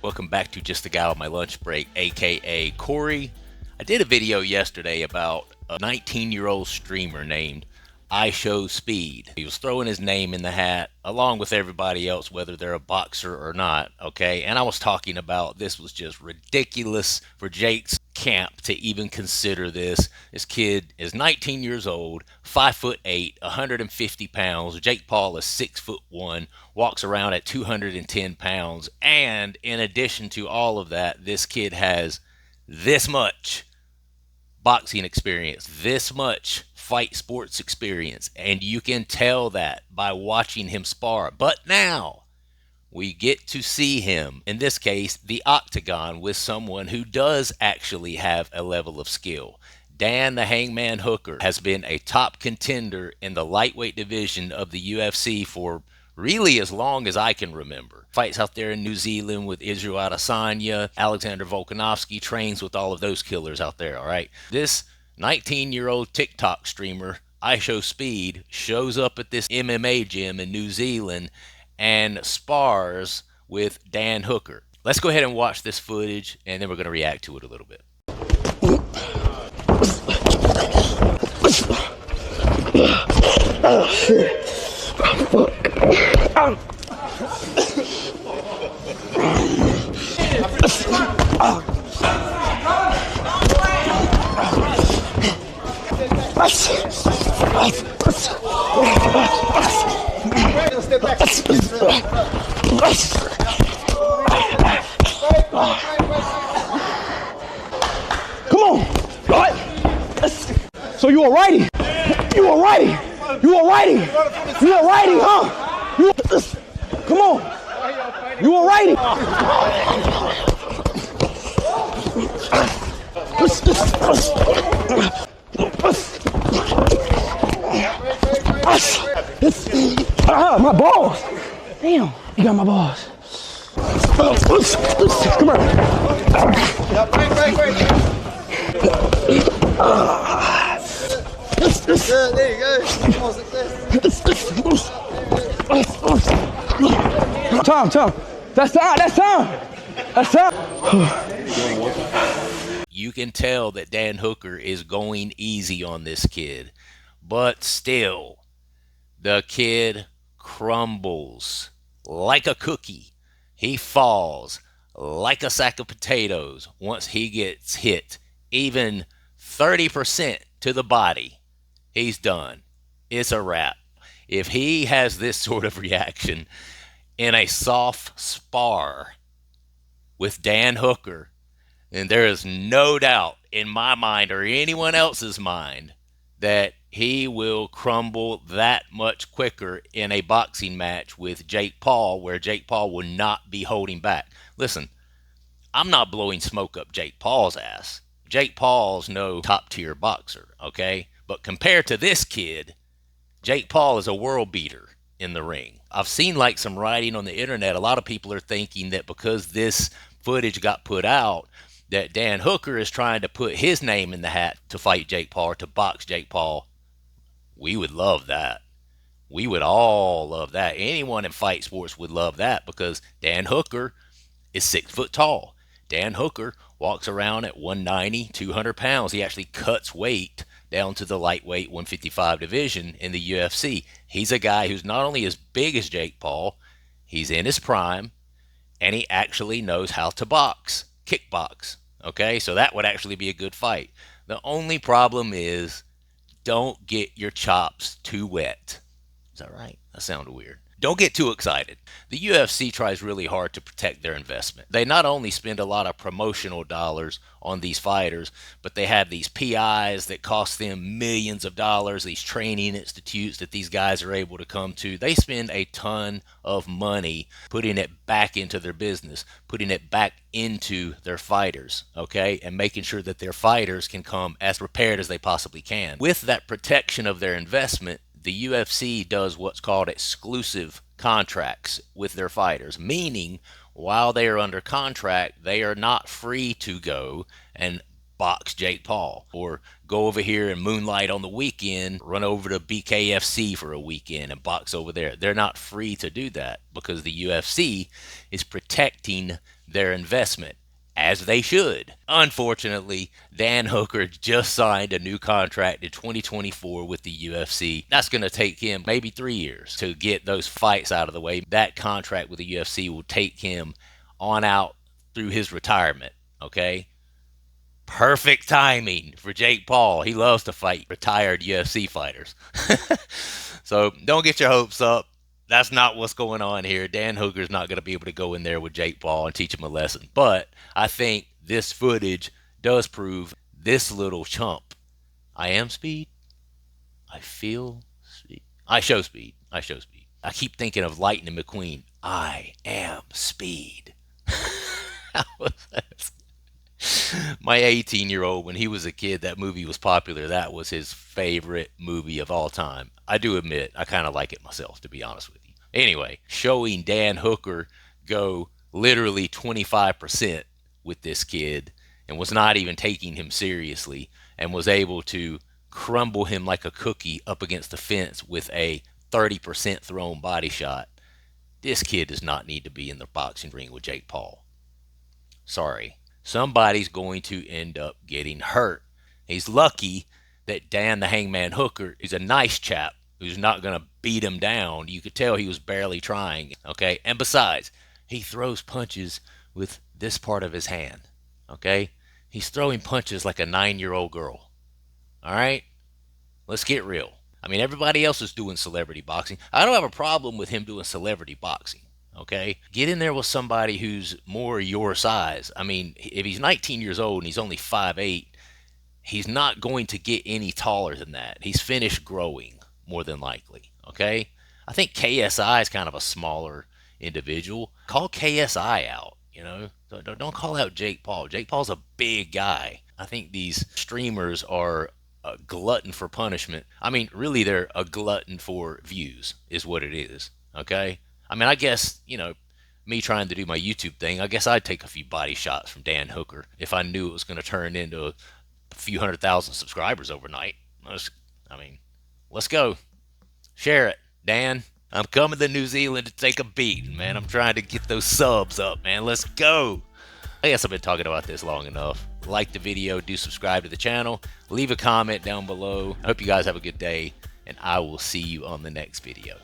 Welcome back to Just the Guy on My Lunch Break, aka Corey. I did a video yesterday about a 19-year-old streamer named I Show Speed. He was throwing his name in the hat along with everybody else, whether they're a boxer or not, okay? And I was talking about this was just ridiculous for Jake's camp to even consider this. This kid is 19 years old, 5'8", 150 pounds. Jake Paul is 6'1", walks around at 210 pounds. And in addition to all of that, this kid has this much boxing experience, this much fight sports experience, and you can tell that by watching him spar. But now we get to see him, in this case, the octagon, with someone who does actually have a level of skill. Dan the Hangman Hooker has been a top contender in the lightweight division of the UFC for really as long as I can remember. Fights out there in New Zealand with Israel Adesanya, Alexander Volkanovski, trains with all of those killers out there, all right? This 19-year-old TikTok streamer, I Show Speed, shows up at this MMA gym in New Zealand and spars with Dan Hooker. Let's go ahead and watch this footage, and then we're going to react to it a little bit. Oh, shit. Fuck. Come on. So you a righty? You a righty? You a righty? You a righty, huh? You come on. You a righty? My balls. Damn, you got my balls. Come on. There you go. Tom. That's time. You can tell that Dan Hooker is going easy on this kid, but still, the kid crumbles like a cookie. He falls like a sack of potatoes once he gets hit even 30% to the body. He's done. It's a wrap. If he has this sort of reaction in a soft spar with Dan Hooker, then there is no doubt in my mind or anyone else's mind that he will crumble that much quicker in a boxing match with Jake Paul, where Jake Paul will not be holding back. Listen, I'm not blowing smoke up Jake Paul's ass. Jake Paul's no top-tier boxer, okay? But compared to this kid, Jake Paul is a world beater in the ring. I've seen like some writing on the internet. A lot of people are thinking that because this footage got put out, that Dan Hooker is trying to put his name in the hat to fight Jake Paul or to box Jake Paul. We would love that. We would all love that. Anyone in fight sports would love that because Dan Hooker is 6 foot tall. Dan Hooker walks around at 190, 200 pounds. He actually cuts weight down to the lightweight 155 division in the UFC. He's a guy who's not only as big as Jake Paul, he's in his prime, and he actually knows how to box, kickbox. Okay, so that would actually be a good fight. The only problem is don't get your chops too wet. Is that right? That sounded weird. Don't get too excited. The UFC tries really hard to protect their investment. They not only spend a lot of promotional dollars on these fighters, but they have these PIs that cost them millions of dollars, these training institutes that these guys are able to come to. They spend a ton of money putting it back into their business, putting it back into their fighters, okay, and making sure that their fighters can come as prepared as they possibly can. With that protection of their investment, the UFC does what's called exclusive contracts with their fighters, meaning while they are under contract, they are not free to go and box Jake Paul, or go over here and moonlight on the weekend, run over to BKFC for a weekend and box over there. They're not free to do that because the UFC is protecting their investment, as they should. Unfortunately, Dan Hooker just signed a new contract in 2024 with the UFC. That's going to take him maybe 3 years to get those fights out of the way. That contract with the UFC will take him on out through his retirement, okay? Perfect timing for Jake Paul. He loves to fight retired UFC fighters. So don't get your hopes up. That's not what's going on here. Dan Hooker's not going to be able to go in there with Jake Paul and teach him a lesson. But I think this footage does prove this little chump. I am speed. I feel speed. I show speed. I show speed. I keep thinking of Lightning McQueen. I am speed. How was that? My 18-year-old, when he was a kid, that movie was popular. That was his favorite movie of all time. I do admit, I kind of like it myself, to be honest with you. Anyway, showing Dan Hooker go literally 25% with this kid and was not even taking him seriously and was able to crumble him like a cookie up against the fence with a 30% thrown body shot. This kid does not need to be in the boxing ring with Jake Paul. Sorry. Somebody's going to end up getting hurt. He's lucky that Dan the Hangman Hooker is a nice chap who's not going to beat him down. You could tell he was barely trying, okay? And besides, he throws punches with this part of his hand, okay? He's throwing punches like a 9-year-old girl, all right? Let's get real. I mean, everybody else is doing celebrity boxing. I don't have a problem with him doing celebrity boxing. Okay, get in there with somebody who's more your size. I mean, if he's 19 years old and he's only 5'8", he's not going to get any taller than that. He's finished growing, more than likely. Okay, I think KSI is kind of a smaller individual. Call KSI out. You know, don't call out Jake Paul. Jake Paul's a big guy. I think these streamers are a glutton for punishment. I mean, really, they're a glutton for views, is what it is. Okay. I mean, I guess, you know, me trying to do my YouTube thing, I guess I'd take a few body shots from Dan Hooker if I knew it was going to turn into a few 100,000 subscribers overnight. I mean, let's go. Share it, Dan. I'm coming to New Zealand to take a beating, man. I'm trying to get those subs up, man. Let's go. I guess I've been talking about this long enough. Like the video, do subscribe to the channel, leave a comment down below. I hope you guys have a good day, and I will see you on the next video.